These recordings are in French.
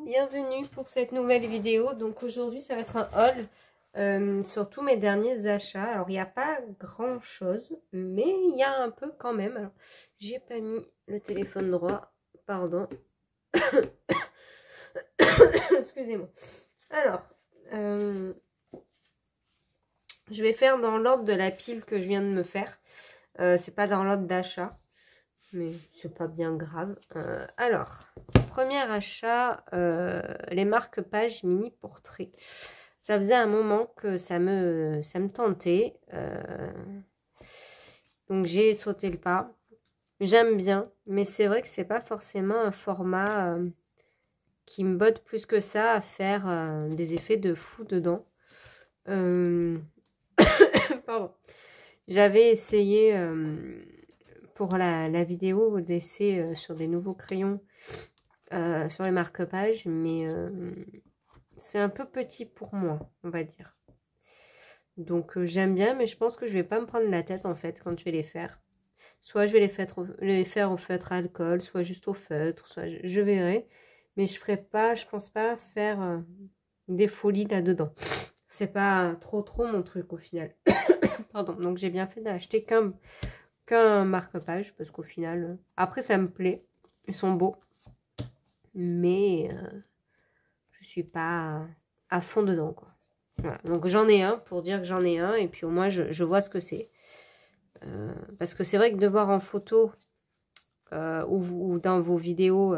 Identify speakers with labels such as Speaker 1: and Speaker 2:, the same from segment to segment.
Speaker 1: bienvenue pour cette nouvelle vidéo. Donc aujourd'hui ça va être un haul sur tous mes derniers achats. Alors il n'y a pas grand chose, mais il y a un peu quand même. Alors j'ai pas mis le téléphone droit, pardon. Excusez-moi. Alors, je vais faire dans l'ordre de la pile que je viens de me faire. C'est pas dans l'ordre d'achat, mais c'est pas bien grave. Alors, premier achat, les marque-pages mini portrait. Ça faisait un moment que ça me tentait. Donc j'ai sauté le pas. J'aime bien, mais c'est vrai que c'est pas forcément un format qui me botte plus que ça à faire des effets de fou dedans. Pardon. J'avais essayé pour la vidéo d'essai sur des nouveaux crayons sur les marque-pages, mais c'est un peu petit pour moi, on va dire. Donc j'aime bien, mais je pense que je vais pas me prendre la tête en fait quand je vais les faire. Soit je vais les faire au feutre à alcool, soit juste au feutre, soit je verrai. Mais je ferai pas, je pense pas faire des folies là-dedans. C'est pas trop mon truc au final. Pardon, donc j'ai bien fait d'acheter qu'un marque-page parce qu'au final, après ça me plaît. Ils sont beaux. Mais je suis pas à fond dedans, quoi. Voilà. Donc j'en ai un pour dire que j'en ai un et puis au moins je vois ce que c'est. Parce que c'est vrai que de voir en photo ou dans vos vidéos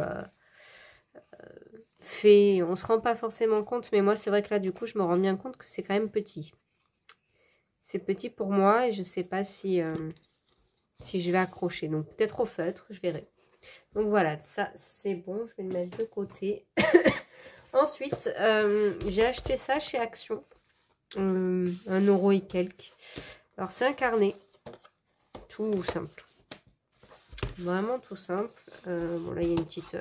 Speaker 1: fait, on se rend pas forcément compte, mais moi c'est vrai que là du coup je me rends bien compte que c'est quand même petit. C'est petit pour moi et je sais pas si je vais accrocher. Donc peut-être au feutre, je verrai. Donc voilà, ça c'est bon, je vais le mettre de côté. Ensuite, j'ai acheté ça chez Action. 1 € et quelques. Alors c'est un carnet. Tout simple. Vraiment tout simple. Bon là il y a une petite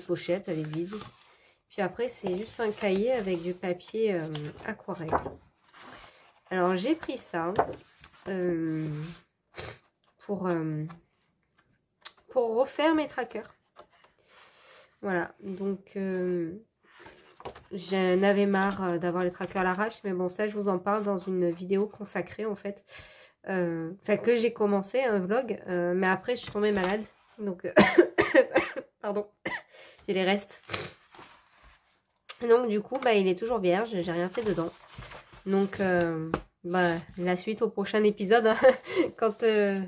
Speaker 1: pochette, elle est vide. Puis après c'est juste un cahier avec du papier aquarelle. Alors j'ai pris ça pour refaire mes trackers. Voilà, donc j'en avais marre d'avoir les trackers à l'arrache, mais bon ça je vous en parle dans une vidéo consacrée en fait. Enfin que j'ai commencé un vlog, mais après je suis tombée malade, donc pardon, j'ai les restes. Donc du coup bah il est toujours vierge, j'ai rien fait dedans. Donc bah, la suite au prochain épisode, hein, quand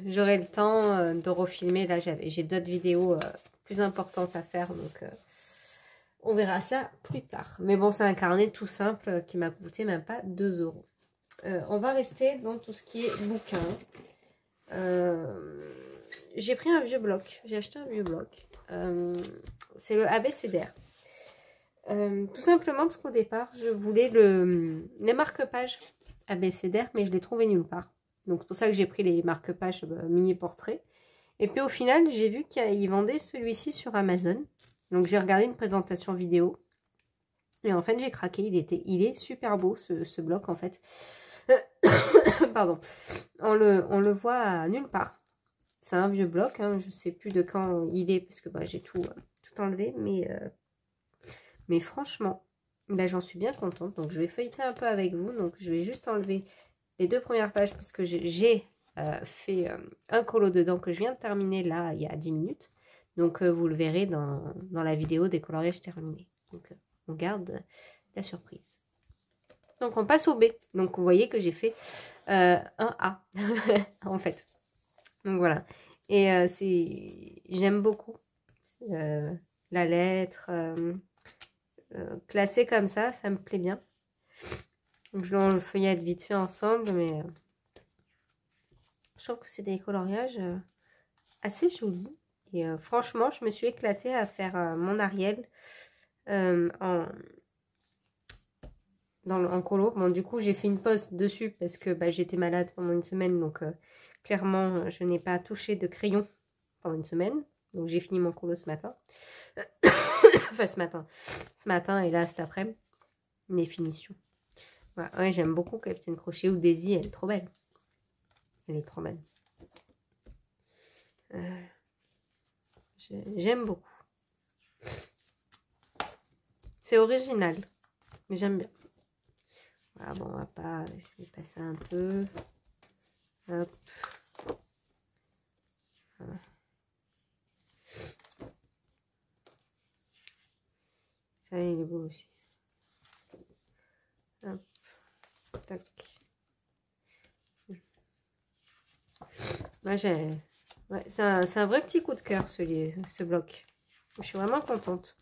Speaker 1: j'aurai le temps de refilmer. Là j'ai d'autres vidéos plus importantes à faire, donc on verra ça plus tard. Mais bon, c'est un carnet tout simple qui m'a coûté même pas 2 €. On va rester dans tout ce qui est bouquin. J'ai pris un vieux bloc. J'ai acheté un vieux bloc. C'est le ABCDR. Tout simplement parce qu'au départ, je voulais les marque-pages ABCDR, mais je les trouvais nulle part. Donc c'est pour ça que j'ai pris les marque-pages mini portrait. Et puis au final, j'ai vu qu'ils vendaient celui-ci sur Amazon. Donc j'ai regardé une présentation vidéo. Et en fait, j'ai craqué. Il est super beau ce bloc en fait. Pardon. On le voit nulle part. C'est un vieux bloc. Hein. Je sais plus de quand il est parce que bah, j'ai tout enlevé. Mais franchement, bah, j'en suis bien contente. Donc je vais feuilleter un peu avec vous. Donc je vais juste enlever les 2 premières pages parce que j'ai fait un colo dedans que je viens de terminer là il y a 10 minutes. Donc vous le verrez dans la vidéo des coloriages terminés. Donc on garde la surprise. Donc on passe au B. Donc vous voyez que j'ai fait un A en fait. Donc voilà. Et j'aime beaucoup la lettre classée comme ça me plaît bien. Donc on le feuillette vite fait ensemble, mais je trouve que c'est des coloriages assez jolis. Et franchement, je me suis éclatée à faire mon Ariel en colo. Bon, du coup, j'ai fait une pause dessus parce que bah, j'étais malade pendant une semaine. Donc, clairement, je n'ai pas touché de crayon pendant une semaine. Donc, j'ai fini mon colo ce matin. Enfin, ce matin et là, cet après-midi, les finitions. Voilà. Ouais, j'aime beaucoup Captain Crochet ou Daisy. Elle est trop belle. Elle est trop belle. J'aime beaucoup. C'est original, mais j'aime bien. Voilà, bon, on va pas... Je vais passer un peu. Hop. Voilà. Ça, il est beau aussi. Hop. Tac. Moi, j'ai... Ouais, c'est un vrai petit coup de cœur, ce bloc. Je suis vraiment contente.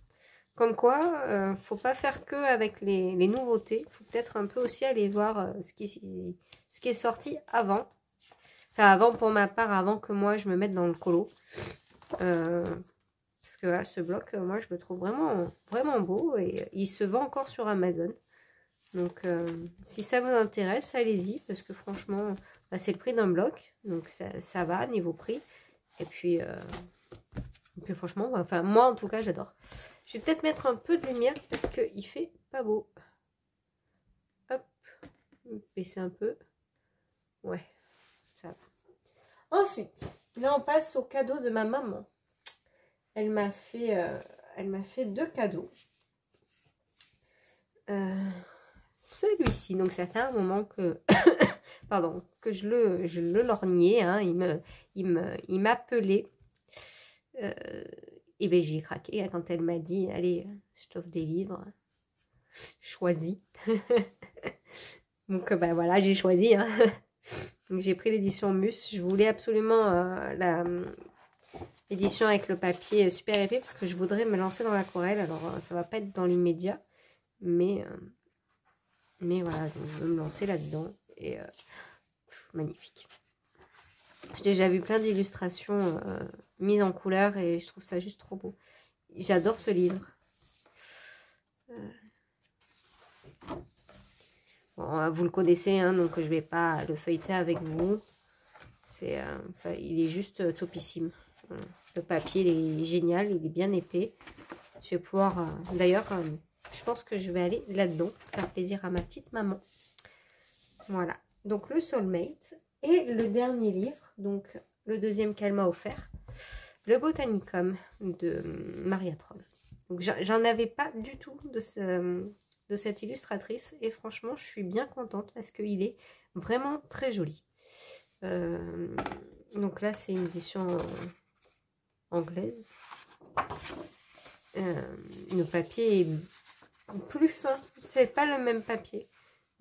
Speaker 1: Comme quoi, faut pas faire que avec les nouveautés. Faut peut-être un peu aussi aller voir ce qui est sorti avant. Enfin, avant pour ma part, avant que moi je me mette dans le colo. Parce que là, ce bloc, moi je le trouve vraiment, vraiment beau. Et il se vend encore sur Amazon. Donc, si ça vous intéresse, allez-y. Parce que franchement, bah, c'est le prix d'un bloc. Donc, ça va niveau prix. Et puis franchement, enfin, moi en tout cas, j'adore. Je vais peut-être mettre un peu de lumière parce qu'il fait pas beau. Hop, baisser un peu. Ouais, ça va. Ensuite, là on passe au cadeau de ma maman. Elle m'a fait 2 cadeaux. Celui-ci, donc ça fait un moment que, pardon, que je le lorgnais. Hein, il m'appelait. Et bien j'ai craqué quand elle m'a dit allez, je t'offre des livres, choisis. Donc ben voilà, j'ai choisi. Hein. Donc j'ai pris l'édition Mus. Je voulais absolument l'édition avec le papier super épais parce que je voudrais me lancer dans l'aquarelle. Alors ça va pas être dans l'immédiat, mais voilà, je vais me lancer là-dedans et magnifique. J'ai déjà vu plein d'illustrations mises en couleur et je trouve ça juste trop beau. J'adore ce livre. Bon, vous le connaissez, hein, donc je vais pas le feuilleter avec vous. Enfin, il est juste topissime. Le papier, il est génial, il est bien épais. Je vais pouvoir... D'ailleurs, je pense que je vais aller là-dedans, faire plaisir à ma petite maman. Voilà. Donc, le Soulmate. Et le dernier livre, donc le deuxième qu'elle m'a offert, le Botanicum de Maria Troll. Donc, j'en avais pas du tout de cette illustratrice. Et franchement, je suis bien contente parce qu'il est vraiment très joli. Donc là, c'est une édition anglaise. Le papier est plus fin. C'est pas le même papier.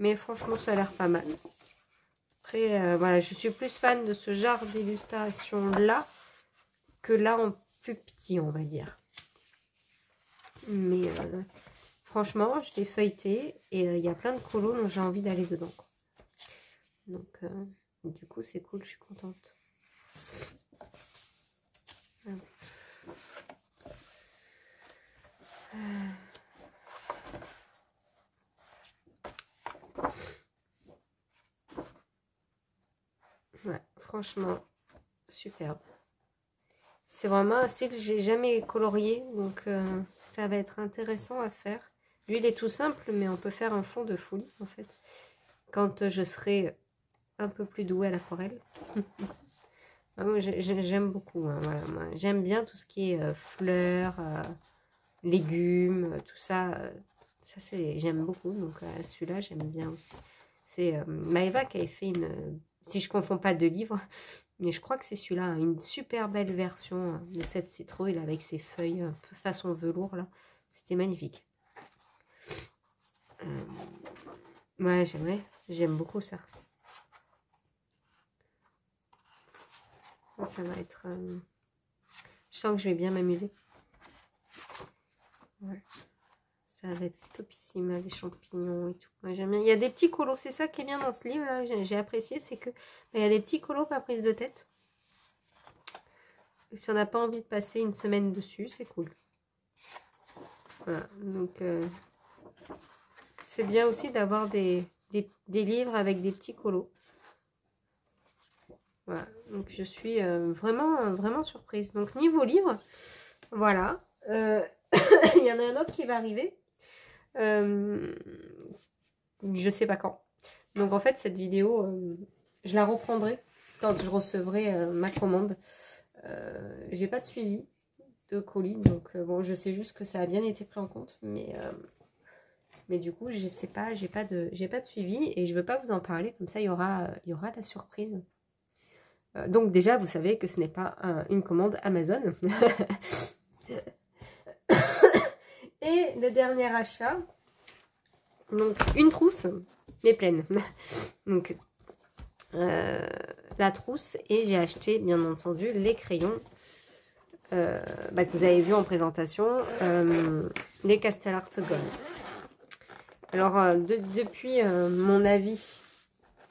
Speaker 1: Mais franchement, ça a l'air pas mal. Après, voilà, je suis plus fan de ce genre d'illustration-là que là en plus petit, on va dire. Mais franchement, je l'ai feuilleté et il y a plein de colos dont j'ai envie d'aller dedans. Donc, du coup, c'est cool, je suis contente. Ouais, franchement, superbe. C'est vraiment un style que j'ai jamais colorié, donc ça va être intéressant à faire. Lui, il est tout simple, mais on peut faire un fond de folie, en fait, quand je serai un peu plus douée à l'aquarelle. J'aime beaucoup, hein, voilà, j'aime bien tout ce qui est fleurs, légumes, tout ça. J'aime beaucoup, donc celui-là, j'aime bien aussi. C'est Maëva qui avait fait une... si je ne confonds pas de livres, mais je crois que c'est celui-là, hein, une super belle version de cette citrouille là, avec ses feuilles un peu façon velours, là. C'était magnifique. Ouais, j'aime beaucoup ça. Ça va être... je sens que je vais bien m'amuser. Ouais. Ça va être topissime, les champignons et tout. Moi, j'aime bien. Il y a des petits colos, c'est ça qui est bien dans ce livre là. J'ai apprécié, c'est que il y a des petits colos pas prise de tête. Et si on n'a pas envie de passer une semaine dessus, c'est cool. Voilà, donc c'est bien aussi d'avoir des livres avec des petits colos. Voilà, donc je suis vraiment surprise. Donc niveau livre, voilà. Il y en a un autre qui va arriver. Je sais pas quand. Donc en fait cette vidéo je la reprendrai quand je recevrai ma commande. J'ai pas de suivi de colis. Donc bon, je sais juste que ça a bien été pris en compte. Mais du coup, je sais pas, j'ai pas de suivi. Et je veux pas vous en parler. Comme ça, il y aura la surprise. Donc déjà, vous savez que ce n'est pas une commande Amazon. Et le dernier achat, donc une trousse, mais pleine. Donc la trousse, et j'ai acheté bien entendu les crayons que vous avez vu en présentation, les Castellart Gold. Alors depuis mon avis,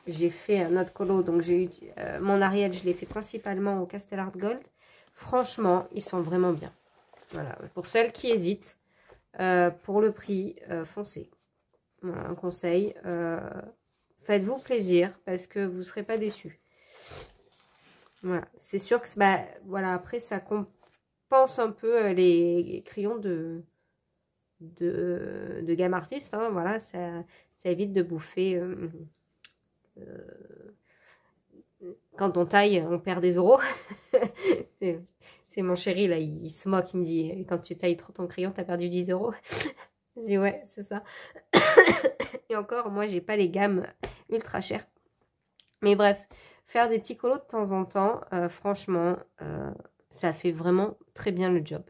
Speaker 1: j'ai fait un autre colo, donc j'ai eu mon Ariel, je l'ai fait principalement au Castellart Gold. Franchement, ils sont vraiment bien. Voilà, pour celles qui hésitent, pour le prix, foncez. Voilà, un conseil. Faites-vous plaisir parce que vous ne serez pas déçus. Voilà, c'est sûr que voilà, après ça compense un peu les crayons de gamme artiste. Hein, voilà, ça évite de bouffer. Quand on taille, on perd des euros. C'est mon chéri, là, il se moque, il me dit, quand tu tailles trop ton crayon, t'as perdu 10 euros. Je dis, ouais, c'est ça. Et encore, moi, j'ai pas les gammes ultra chères. Mais bref, faire des petits colos de temps en temps, franchement, ça fait vraiment très bien le job.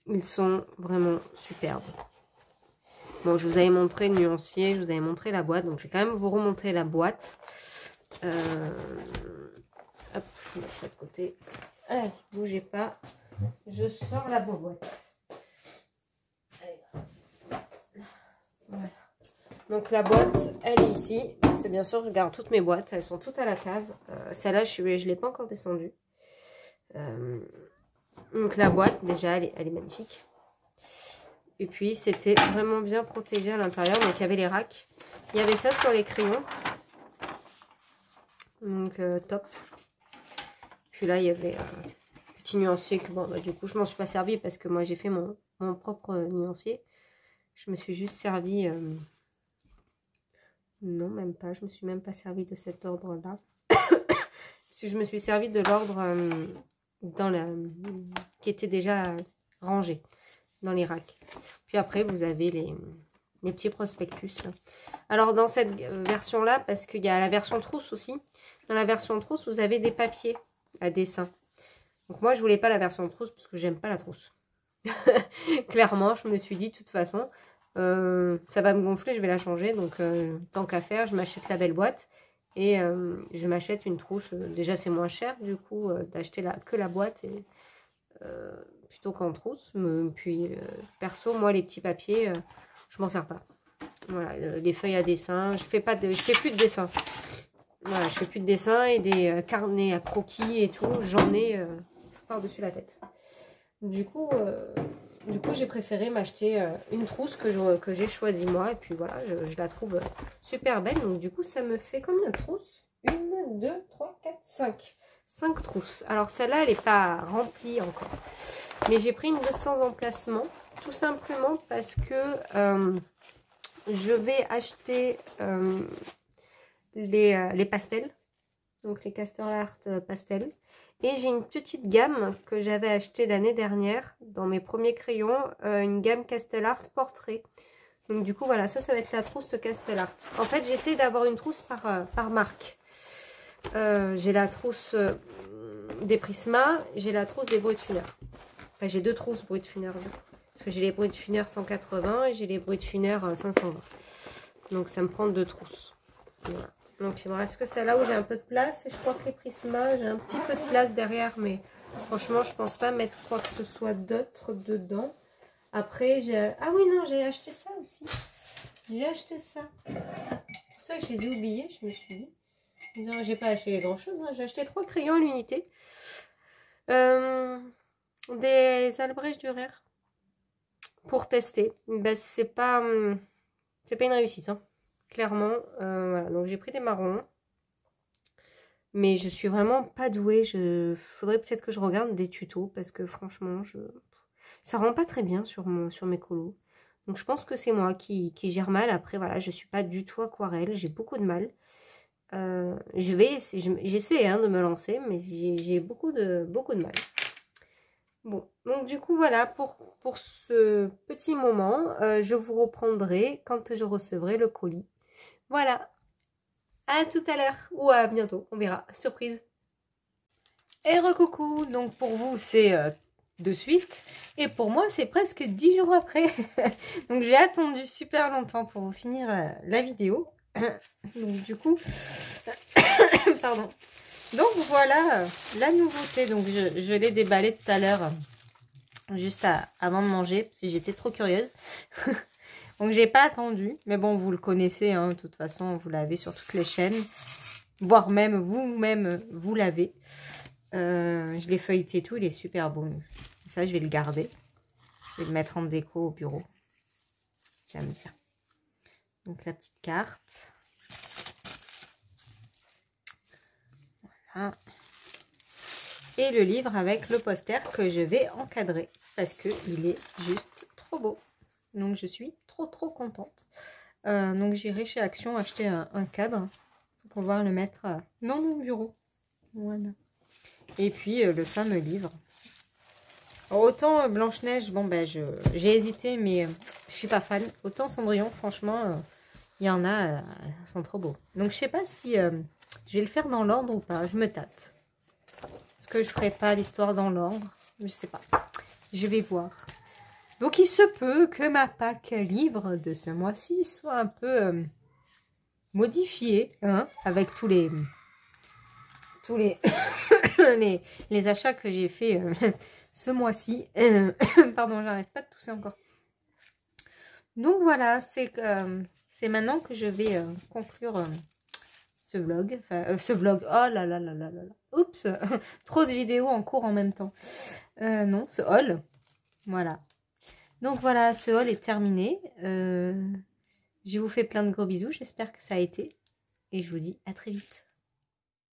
Speaker 1: Ils sont vraiment superbes. Bon, je vous avais montré le nuancier, je vous avais montré la boîte, donc je vais quand même vous remontrer la boîte. Hop, je vais mettre ça de côté. Allez, bougez pas. Je sors la boîte. Allez. Voilà. Donc la boîte, elle est ici. C'est bien sûr, je garde toutes mes boîtes. Elles sont toutes à la cave. Celle-là, je ne l'ai pas encore descendue. Donc la boîte, déjà, elle est magnifique. Et puis, c'était vraiment bien protégé à l'intérieur. Donc, il y avait les racks. Il y avait ça sur les crayons. Donc, top. Puis là, il y avait un petit nuancier que, bon, du coup, je m'en suis pas servi parce que moi, j'ai fait mon propre nuancier. Je me suis juste servi... non, même pas. Je me suis même pas servi de cet ordre-là. Je me suis servi de l'ordre qui était déjà rangé dans les racks. Puis après, vous avez les petits prospectus. Là. Alors, dans cette version-là, parce qu'il y a la version trousse aussi, dans la version trousse, vous avez des papiers à dessin. Donc, moi, je voulais pas la version trousse parce que j'aime pas la trousse. Clairement, je me suis dit, de toute façon, ça va me gonfler, je vais la changer. Donc, tant qu'à faire, je m'achète la belle boîte et je m'achète une trousse. Déjà, c'est moins cher, du coup, d'acheter que la boîte et... plutôt qu'en trousse. Puis perso, moi les petits papiers, je m'en sers pas. Voilà, les feuilles à dessin, je fais plus de dessin. Voilà, je fais plus de dessin et des carnets à croquis et tout, j'en ai par-dessus la tête. Du coup j'ai préféré m'acheter une trousse que j'ai choisie moi et puis voilà, je la trouve super belle. Donc du coup, ça me fait combien de trousses? 1, 2, 3, 4, 5. 5 trousses. Alors celle-là, elle n'est pas remplie encore. Mais j'ai pris une de 100 emplacements. Tout simplement parce que je vais acheter les pastels. Donc les Castellart pastels. Et j'ai une petite gamme que j'avais achetée l'année dernière dans mes premiers crayons. Une gamme Castellart portrait. Donc du coup, voilà, ça va être la trousse de Castellart. En fait, j'essaie d'avoir une trousse par marque. J'ai la trousse des Prisma, j'ai la trousse des Brutfuner. Enfin, j'ai deux trousses Brutfuner. Parce que j'ai les Brutfuner 180 et j'ai les Brutfuner 520. Donc ça me prend deux trousses. Voilà. Donc il me reste que celle-là où j'ai un peu de place. Et je crois que les Prisma, j'ai un petit peu de place derrière. Mais franchement, je pense pas mettre quoi que ce soit d'autre dedans. Après, j'ai... Ah oui, non, j'ai acheté ça aussi. J'ai acheté ça. C'est pour ça que je les ai oubliés, je me suis dit. Non, j'ai pas acheté grand chose, hein. J'ai acheté 3 crayons à l'unité. Des Albrecht Dürer pour tester. Ben, c'est pas une réussite, hein. Clairement. Voilà. Donc j'ai pris des marrons. Mais je suis vraiment pas douée. Faudrait peut-être que je regarde des tutos parce que franchement, ça rend pas très bien sur mes colos. Donc je pense que c'est moi qui gère mal. Après, voilà, je suis pas du tout aquarelle. J'ai beaucoup de mal. J'essaie hein, de me lancer, mais j'ai beaucoup de mal. Bon, donc du coup, voilà, pour ce petit moment, je vous reprendrai quand je recevrai le colis. Voilà, à tout à l'heure, ou à bientôt, on verra, surprise. Et recoucou, donc pour vous, c'est de suite, et pour moi, c'est presque 10 jours après. Donc j'ai attendu super longtemps pour vous finir la vidéo. Donc du coup, pardon. Donc voilà la nouveauté, donc je l'ai déballé tout à l'heure. Juste avant de manger, parce que j'étais trop curieuse. Donc, j'ai pas attendu. Mais bon, vous le connaissez, hein, de toute façon, vous l'avez sur toutes les chaînes. Voire même, vous-même, vous l'avez. Je l'ai feuilleté et tout, il est super beau. Ça, je vais le garder. Je vais le mettre en déco au bureau. J'aime bien. Donc, la petite carte. Voilà. Et le livre avec le poster que je vais encadrer parce qu'il est juste trop beau. Donc je suis trop contente. Donc j'irai chez Action acheter un cadre pour pouvoir le mettre dans mon bureau. Voilà. Et puis le fameux livre. Autant Blanche-Neige, bon ben j'ai hésité mais je suis pas fan. Autant Cendrillon, franchement, il y en a, sont trop beaux. Donc je sais pas si je vais le faire dans l'ordre ou pas. Je me tâte. Est-ce que je ferai pas l'histoire dans l'ordre? Je sais pas. Je vais voir. Donc, il se peut que ma pack livre de ce mois-ci soit un peu modifiée, hein, avec tous les les achats que j'ai fait ce mois-ci. Pardon, j'arrête pas de tousser encore. Donc, voilà, c'est maintenant que je vais conclure ce vlog. Enfin, ce vlog. Oh là là là là là là. Oups, trop de vidéos en cours en même temps. Non, ce haul. Voilà. Donc voilà, ce haul est terminé. Je vous fais plein de gros bisous. J'espère que ça a été. Et je vous dis à très vite.